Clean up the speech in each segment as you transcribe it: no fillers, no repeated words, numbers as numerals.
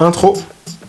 Intro.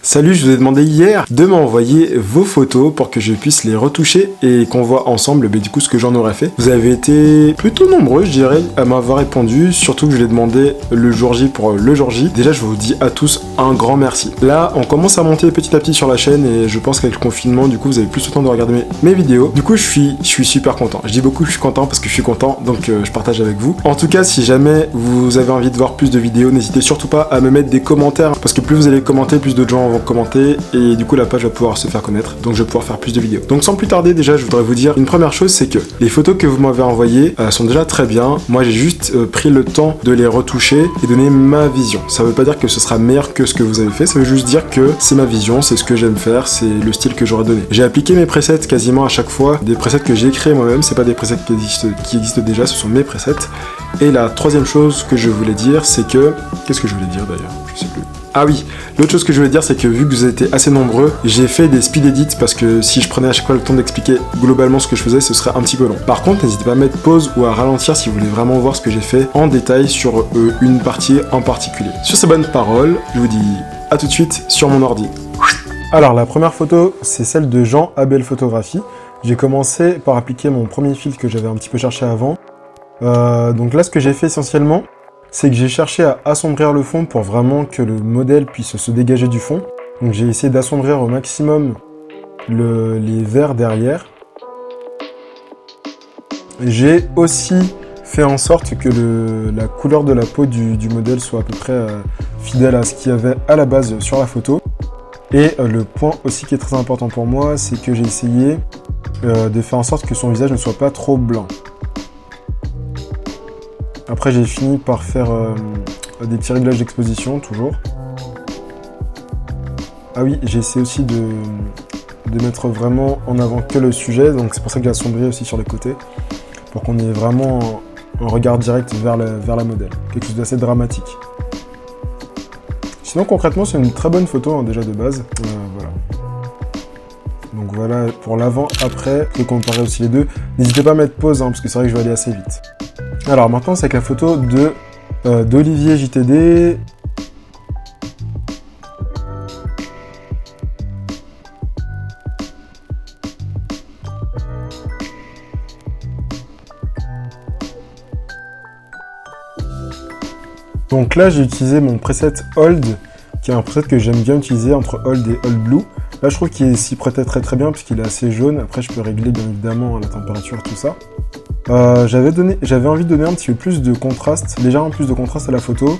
Salut, je vous ai demandé hier de m'envoyer vos photos pour que je puisse les retoucher et qu'on voit ensemble du coup ce que j'en aurais fait. Vous avez été plutôt nombreux, je dirais, à m'avoir répondu, surtout que je l'ai demandé le jour J pour le jour J. Déjà, je vous dis à tous un grand merci. Là, on commence à monter petit à petit sur la chaîne et je pense qu'avec le confinement, du coup, vous avez plus le temps de regarder mes vidéos. Du coup, je suis super content. Je dis beaucoup que je suis content parce que je suis content, donc je partage avec vous. En tout cas, si jamais vous avez envie de voir plus de vidéos, n'hésitez surtout pas à me mettre des commentaires parce que plus vous allez commenter, plus d'autres gens vont commenter et du coup la page va pouvoir se faire connaître, donc je vais pouvoir faire plus de vidéos. Donc sans plus tarder, déjà je voudrais vous dire une première chose, c'est que les photos que vous m'avez envoyées sont déjà très bien. Moi j'ai juste pris le temps de les retoucher et donner ma vision. Ça veut pas dire que ce sera meilleur que ce que vous avez fait, ça veut juste dire que c'est ma vision, c'est ce que j'aime faire, c'est le style que j'aurais donné. J'ai appliqué mes presets quasiment à chaque fois, des presets que j'ai créés moi-même, c'est pas des presets qui existent déjà, ce sont mes presets. Et la troisième chose que je voulais dire, c'est que... Qu'est-ce que je voulais dire d'ailleurs? Je sais plus. Ah oui, l'autre chose que je voulais dire, c'est que vu que vous étiez assez nombreux, j'ai fait des speed edits parce que si je prenais à chaque fois le temps d'expliquer globalement ce que je faisais, ce serait un petit peu long. Par contre, n'hésitez pas à mettre pause ou à ralentir si vous voulez vraiment voir ce que j'ai fait en détail sur une partie en particulier. Sur ces bonnes paroles, je vous dis à tout de suite sur mon ordi. Alors, la première photo, c'est celle de Jean Abel Photographie. J'ai commencé par appliquer mon premier filtre que j'avais un petit peu cherché avant. Donc là, ce que j'ai fait essentiellement, c'est que j'ai cherché à assombrir le fond pour vraiment que le modèle puisse se dégager du fond. Donc j'ai essayé d'assombrir au maximum les verts derrière. J'ai aussi fait en sorte que la couleur de la peau du modèle soit à peu près fidèle à ce qu'il y avait à la base sur la photo. Et le point aussi qui est très important pour moi, c'est que j'ai essayé de faire en sorte que son visage ne soit pas trop blanc. Après, j'ai fini par faire des petits réglages d'exposition, toujours. Ah oui, j'ai essayé aussi de mettre vraiment en avant que le sujet, donc c'est pour ça que j'ai assombri aussi sur les côtés, pour qu'on ait vraiment un regard direct vers la modèle, quelque chose d'assez dramatique. Sinon, concrètement, c'est une très bonne photo, hein, déjà de base. Voilà. Donc voilà, pour l'avant-après, je peux comparer aussi les deux. N'hésitez pas à mettre pause, hein, parce que c'est vrai que je vais aller assez vite. Alors maintenant, c'est avec la photo d'Olivier JTD. Donc là, j'ai utilisé mon preset Hold, qui est un preset que j'aime bien utiliser entre Hold et Hold Blue. Là, je trouve qu'il s'y prêtait très bien, puisqu'il est assez jaune. Après, je peux régler bien évidemment la température et tout ça. J'avais envie de donner un petit peu plus de contraste, légèrement plus de contraste à la photo,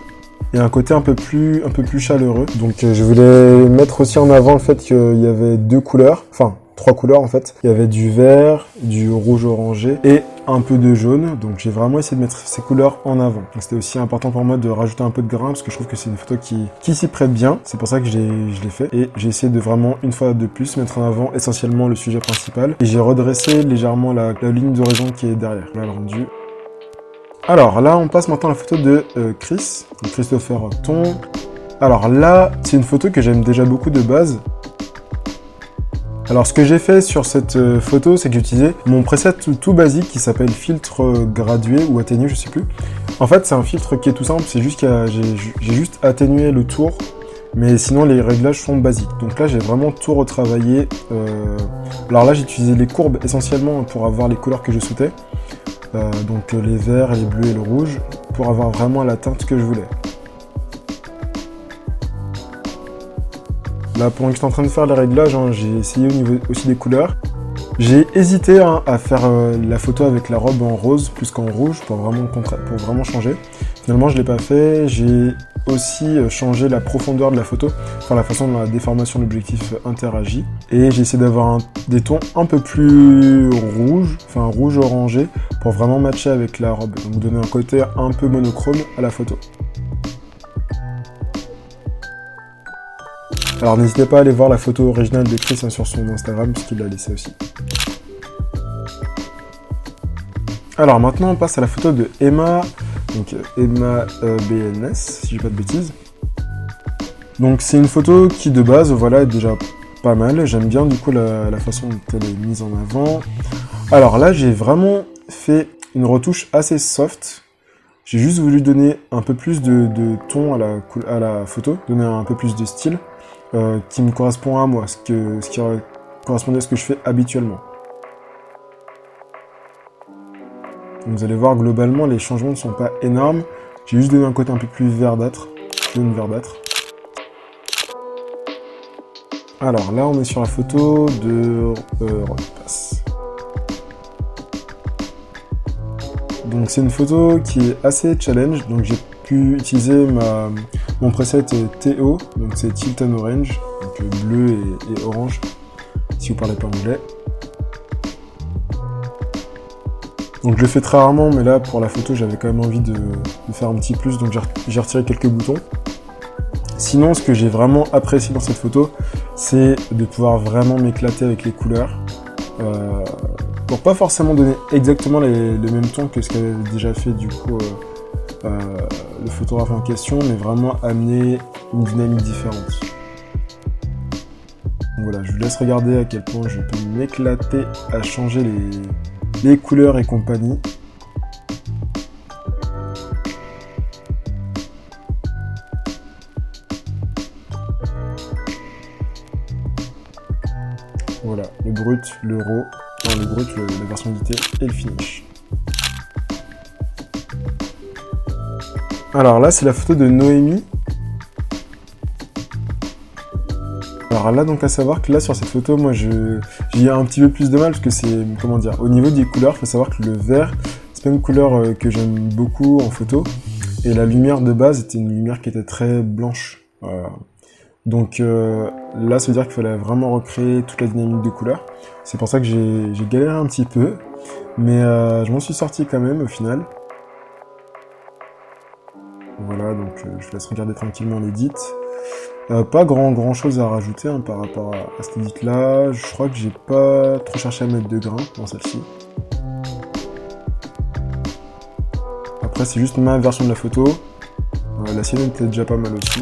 et un côté un peu plus chaleureux. Donc je voulais mettre aussi en avant le fait qu'il y avait deux couleurs, enfin 3 couleurs en fait. Il y avait du vert, du rouge orangé et un peu de jaune. Donc j'ai vraiment essayé de mettre ces couleurs en avant. C'était aussi important pour moi de rajouter un peu de grain parce que je trouve que c'est une photo qui s'y prête bien. C'est pour ça que je l'ai fait. Et j'ai essayé de vraiment, une fois de plus, mettre en avant essentiellement le sujet principal. Et j'ai redressé légèrement la ligne d'horizon qui est derrière. Là, le rendu. Alors là, on passe maintenant à la photo de Christopher Octon. Alors là, c'est une photo que j'aime déjà beaucoup de base. Alors ce que j'ai fait sur cette photo, c'est que j'ai utilisé mon preset tout basique qui s'appelle filtre gradué ou atténué, je sais plus. En fait, c'est un filtre qui est tout simple, c'est juste que j'ai juste atténué le tour, mais sinon les réglages sont basiques. Donc là, j'ai vraiment tout retravaillé. Alors là, j'ai utilisé les courbes essentiellement pour avoir les couleurs que je souhaitais. Donc les verts, les bleus et le rouge, pour avoir vraiment la teinte que je voulais. Là, pendant que j'étais en train de faire les réglages, hein, j'ai essayé au niveau aussi des couleurs. J'ai hésité à faire la photo avec la robe en rose plus qu'en rouge pour vraiment changer. Finalement, je ne l'ai pas fait. J'ai aussi changé la profondeur de la photo, enfin la façon dont la déformation de l'objectif interagit. Et j'ai essayé d'avoir des tons un peu plus rouges, enfin rouge orangé, pour vraiment matcher avec la robe. Donc donner un côté un peu monochrome à la photo. Alors n'hésitez pas à aller voir la photo originale de Chris sur son Instagram, puisqu'il l'a laissé aussi. Alors maintenant on passe à la photo de Emma, donc Emma BNS, si je dis pas de bêtises. Donc c'est une photo qui de base, voilà, est déjà pas mal. J'aime bien du coup la façon dont elle est mise en avant. Alors là j'ai vraiment fait une retouche assez soft. J'ai juste voulu donner un peu plus de ton à la photo, donner un peu plus de style qui me correspond à moi, ce qui correspondait à ce que je fais habituellement. Donc vous allez voir, globalement, les changements ne sont pas énormes. J'ai juste donné un côté un peu plus verdâtre, jaune verdâtre. Alors là, on est sur la photo de Pass. Donc c'est une photo qui est assez challenge, donc j'ai pu utiliser mon preset TO, donc c'est Tilton Orange, donc bleu et orange, si vous parlez pas anglais. Donc je le fais très rarement, mais là pour la photo j'avais quand même envie de faire un petit plus, donc j'ai retiré quelques boutons. Sinon, ce que j'ai vraiment apprécié dans cette photo, c'est de pouvoir vraiment m'éclater avec les couleurs. Pour pas forcément donner exactement le même ton que ce qu'avait déjà fait du coup le photographe en question, mais vraiment amener une dynamique différente. Donc voilà, je vous laisse regarder à quel point je peux m'éclater à changer les couleurs et compagnie. Voilà, le brut, le raw, enfin le brut, la version éditée et le finish. Alors là, c'est la photo de Noémie. Alors là, donc à savoir que là, sur cette photo, moi, j'y ai un petit peu plus de mal parce que c'est, comment dire, au niveau des couleurs, il faut savoir que le vert, c'est pas une couleur que j'aime beaucoup en photo. Et la lumière de base était une lumière qui était très blanche. Donc là, ça veut dire qu'il fallait vraiment recréer toute la dynamique de couleurs. C'est pour ça que j'ai galéré un petit peu, mais je m'en suis sorti quand même au final. Voilà, donc je laisse regarder tranquillement l'édit. Pas grand chose à rajouter hein, par rapport à cette edit là. Je crois que j'ai pas trop cherché à mettre de grains dans celle-ci. Après, c'est juste ma version de la photo. La sienne était déjà pas mal aussi.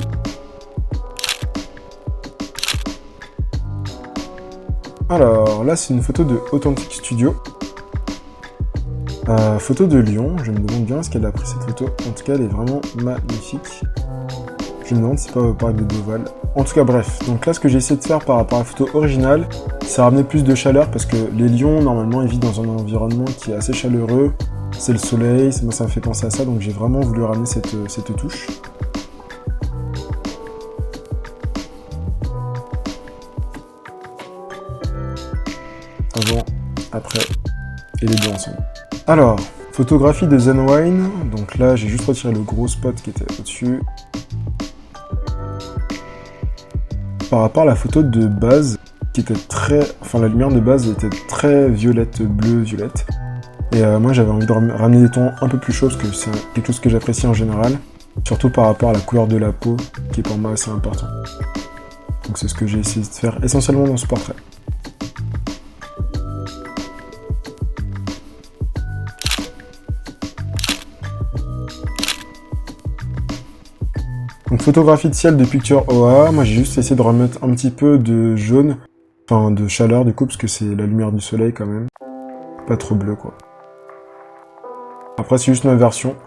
Alors là, c'est une photo de Authentic Studio. Photo de Lyon. Je me demande bien ce qu'elle a pris cette photo. En tout cas, elle est vraiment magnifique. Je me demande si c'est pas pareil de Doval. En tout cas, bref. Donc là, ce que j'ai essayé de faire par rapport à la photo originale, c'est ramener plus de chaleur parce que les lions, normalement, ils vivent dans un environnement qui est assez chaleureux. C'est le soleil. Moi, ça me fait penser à ça. Donc j'ai vraiment voulu ramener cette touche. Avant, après et les deux ensemble. Alors, photographie de Zenwine. Donc là, j'ai juste retiré le gros spot qui était au-dessus. Par rapport à la photo de base, qui était la lumière de base était très violette, bleu-violette. Et moi, j'avais envie de ramener des tons un peu plus chauds, parce que c'est quelque chose que j'apprécie en général. Surtout par rapport à la couleur de la peau, qui est pour moi assez important. Donc c'est ce que j'ai essayé de faire essentiellement dans ce portrait. Donc photographie de ciel de Picture OA, moi j'ai juste essayé de remettre un petit peu de jaune, enfin de chaleur du coup, parce que c'est la lumière du soleil quand même. Pas trop bleu quoi. Après c'est juste ma version.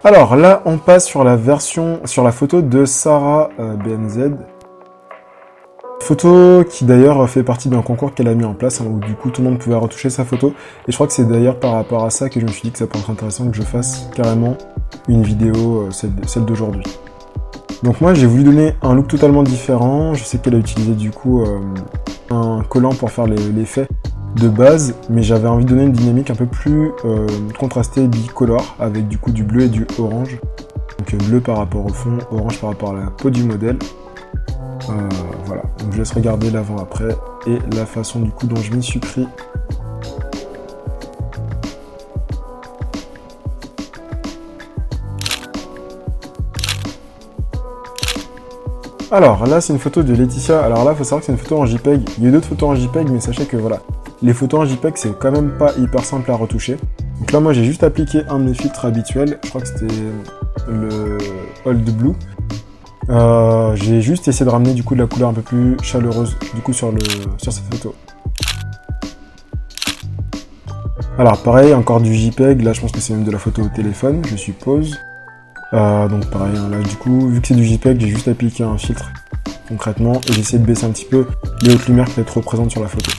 Alors là on passe sur la photo de Sarah BNZ. Photo qui d'ailleurs fait partie d'un concours qu'elle a mis en place, hein, où du coup tout le monde pouvait retoucher sa photo. Et je crois que c'est d'ailleurs par rapport à ça que je me suis dit que ça pourrait être intéressant que je fasse carrément une vidéo, celle d'aujourd'hui. Donc moi j'ai voulu donner un look totalement différent. Je sais qu'elle a utilisé du coup un collant pour faire l'effet de base, mais j'avais envie de donner une dynamique un peu plus contrastée, bicolore, avec du coup du bleu et du orange. Donc bleu par rapport au fond, orange par rapport à la peau du modèle. Voilà, donc je laisse regarder l'avant-après et la façon du coup dont je m'y suis pris. Alors là c'est une photo de Laetitia. Alors là faut savoir que c'est une photo en JPEG. Il y a eu d'autres photos en JPEG, mais sachez que voilà, les photos en JPEG c'est quand même pas hyper simple à retoucher. Donc là moi j'ai juste appliqué un de mes filtres habituels, je crois que c'était le Old Blue. J'ai juste essayé de ramener du coup de la couleur un peu plus chaleureuse du coup sur cette photo. Alors pareil, encore du JPEG, là je pense que c'est même de la photo au téléphone, je suppose. Donc pareil, hein, là du coup, vu que c'est du JPEG, j'ai juste appliqué un filtre concrètement et j'ai essayé de baisser un petit peu les hautes lumières qui étaient trop présentes sur la photo.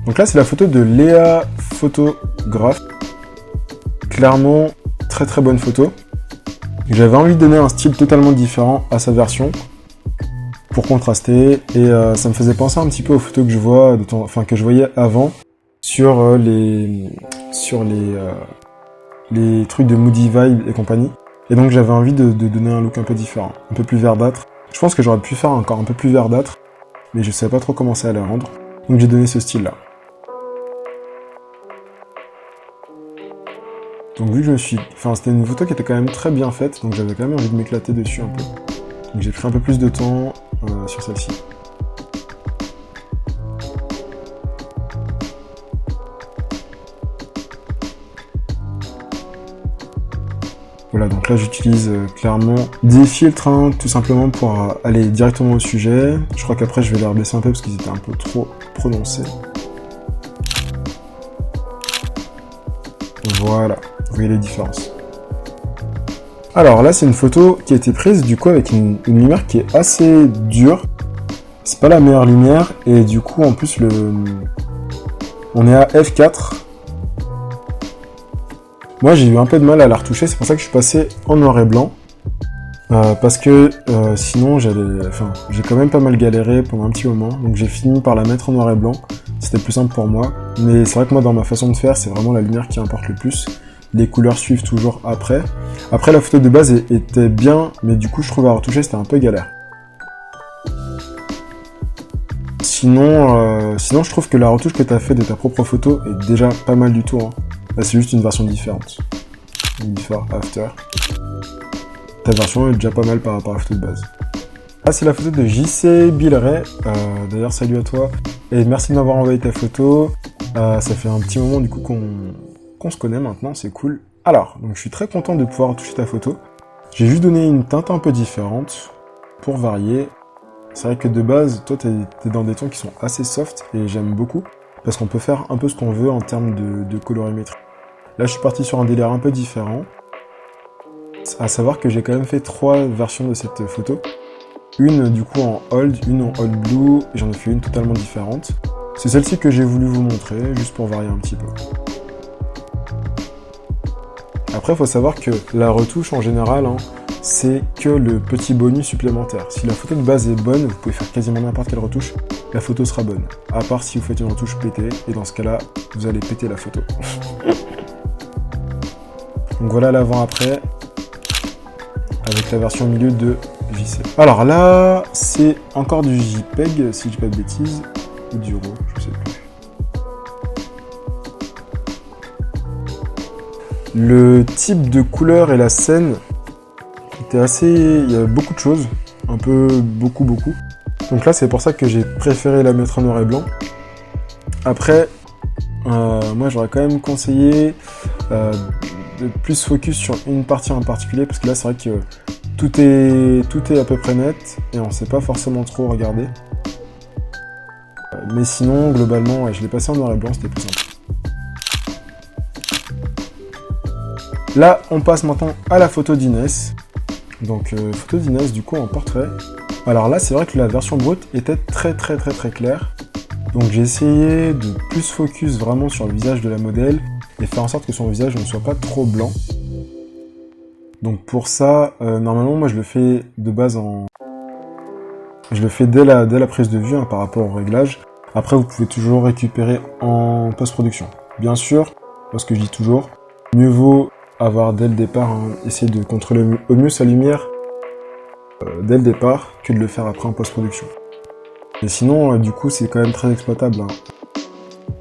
Donc là c'est la photo de Léa Photographe. Clairement, très très bonne photo. J'avais envie de donner un style totalement différent à sa version pour contraster et ça me faisait penser un petit peu aux photos que je vois, que je voyais avant sur les trucs de Moody Vibe et compagnie. Et donc j'avais envie de donner un look un peu différent, un peu plus verdâtre. Je pense que j'aurais pu faire encore un peu plus verdâtre, mais je savais pas trop comment ça allait rendre. Donc j'ai donné ce style-là. Donc vu que c'était une photo qui était quand même très bien faite, donc j'avais quand même envie de m'éclater dessus un peu. Donc j'ai pris un peu plus de temps sur celle-ci. Voilà, donc là j'utilise clairement des filtres, hein, tout simplement pour aller directement au sujet. Je crois qu'après je vais les rebaisser un peu parce qu'ils étaient un peu trop prononcés. Voilà, vous voyez les différences. Alors là c'est une photo qui a été prise du coup avec une lumière qui est assez dure. C'est pas la meilleure lumière et du coup en plus on est à f4. Moi j'ai eu un peu de mal à la retoucher, c'est pour ça que je suis passé en noir et blanc. Parce que sinon j'ai quand même pas mal galéré pendant un petit moment, donc j'ai fini par la mettre en noir et blanc. C'était plus simple pour moi, mais c'est vrai que moi dans ma façon de faire, c'est vraiment la lumière qui importe le plus. Les couleurs suivent toujours après. Après la photo de base était bien, mais du coup je trouve à retoucher c'était un peu galère. Sinon je trouve que la retouche que tu as fait de ta propre photo est déjà pas mal du tout. Hein. Là, c'est juste une version différente. Before, after. Ta version est déjà pas mal par rapport à la photo de base. Ah, c'est la photo de JC Billeray. D'ailleurs, salut à toi. Et merci de m'avoir envoyé ta photo. Ça fait un petit moment du coup qu'on se connaît maintenant, c'est cool. Alors, donc je suis très content de pouvoir toucher ta photo. J'ai juste donné une teinte un peu différente pour varier. C'est vrai que de base, toi, t'es dans des tons qui sont assez soft et j'aime beaucoup. Parce qu'on peut faire un peu ce qu'on veut en termes de colorimétrie. Là, je suis parti sur un délire un peu différent. À savoir que j'ai quand même fait 3 versions de cette photo. Une du coup en old, une en old blue, et j'en ai fait une totalement différente. C'est celle-ci que j'ai voulu vous montrer, juste pour varier un petit peu. Après, il faut savoir que la retouche en général, hein, c'est que le petit bonus supplémentaire. Si la photo de base est bonne, vous pouvez faire quasiment n'importe quelle retouche, la photo sera bonne. À part si vous faites une retouche pétée, et dans ce cas-là, vous allez péter la photo. Donc voilà l'avant-après, avec la version milieu de JC. Alors là, c'est encore du JPEG, si je dis pas de bêtises, ou du RAW, je sais plus. Le type de couleur et la scène était il y a beaucoup de choses, un peu, beaucoup. Donc là, c'est pour ça que j'ai préféré la mettre en noir et blanc. Après, moi, j'aurais quand même conseillé de plus focus sur une partie en particulier, parce que là, c'est vrai que tout est à peu près net, et on sait pas forcément trop regarder. Mais sinon, globalement, ouais, je l'ai passé en noir et blanc, c'était plus simple. Là, on passe maintenant à la photo d'Inès. Donc, photo d'Inès, du coup, en portrait. Alors là, c'est vrai que la version brute était très claire. Donc, j'ai essayé de plus focus vraiment sur le visage de la modèle et faire en sorte que son visage ne soit pas trop blanc. Donc, pour ça, normalement, moi, je le fais de base Je le fais dès la prise de vue, hein, par rapport au réglage. Après, vous pouvez toujours récupérer en post-production. Bien sûr, parce que je dis toujours, mieux vaut avoir dès le départ, hein, essayer de contrôler au mieux sa lumière dès le départ que de le faire après en post-production. Et sinon, du coup, c'est quand même très exploitable. Hein.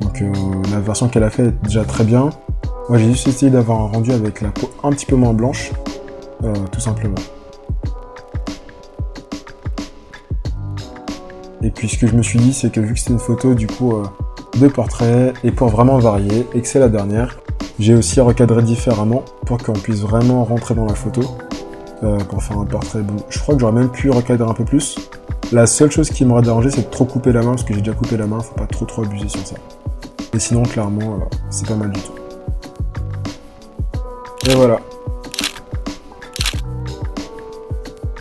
Donc la version qu'elle a fait est déjà très bien. Moi, j'ai juste essayé d'avoir un rendu avec la peau un petit peu moins blanche, tout simplement. Et puis ce que je me suis dit, c'est que vu que c'était une photo du coup de portrait, et pour vraiment varier, et que c'est la dernière, j'ai aussi recadré différemment pour qu'on puisse vraiment rentrer dans la photo pour faire un portrait. Bon, je crois que j'aurais même pu recadrer un peu plus. La seule chose qui m'aurait dérangé, c'est de trop couper la main, parce que j'ai déjà coupé la main, faut pas trop abuser sur ça. Et sinon, clairement, c'est pas mal du tout. Et voilà.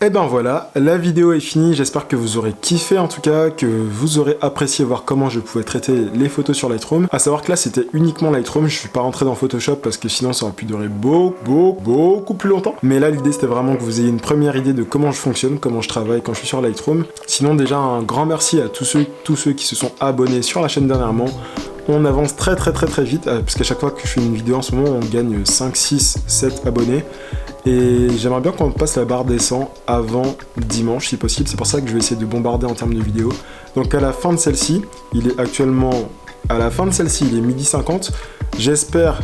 Et ben voilà, la vidéo est finie, j'espère que vous aurez kiffé en tout cas, que vous aurez apprécié voir comment je pouvais traiter les photos sur Lightroom. À savoir que là c'était uniquement Lightroom, je suis pas rentré dans Photoshop parce que sinon ça aurait pu durer beaucoup plus longtemps. Mais là l'idée c'était vraiment que vous ayez une première idée de comment je fonctionne, comment je travaille quand je suis sur Lightroom. Sinon déjà un grand merci à tous ceux qui se sont abonnés sur la chaîne dernièrement. On avance très vite, parce qu'à chaque fois que je fais une vidéo en ce moment, on gagne 5, 6, 7 abonnés. Et j'aimerais bien qu'on passe la barre des 100 avant dimanche si possible, c'est pour ça que je vais essayer de bombarder en termes de vidéos. Donc à la fin de celle-ci, il est 12h50, j'espère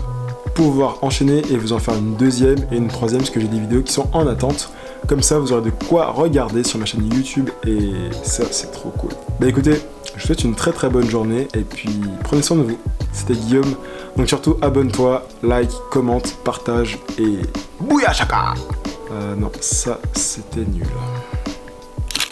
pouvoir enchaîner et vous en faire une deuxième et une troisième, parce que j'ai des vidéos qui sont en attente. Comme ça, vous aurez de quoi regarder sur ma chaîne YouTube et ça, c'est trop cool. Bah écoutez, je vous souhaite une très bonne journée et puis prenez soin de vous. C'était Guillaume. Donc surtout, abonne-toi, like, commente, partage et bouya chaka. Non, ça, c'était nul.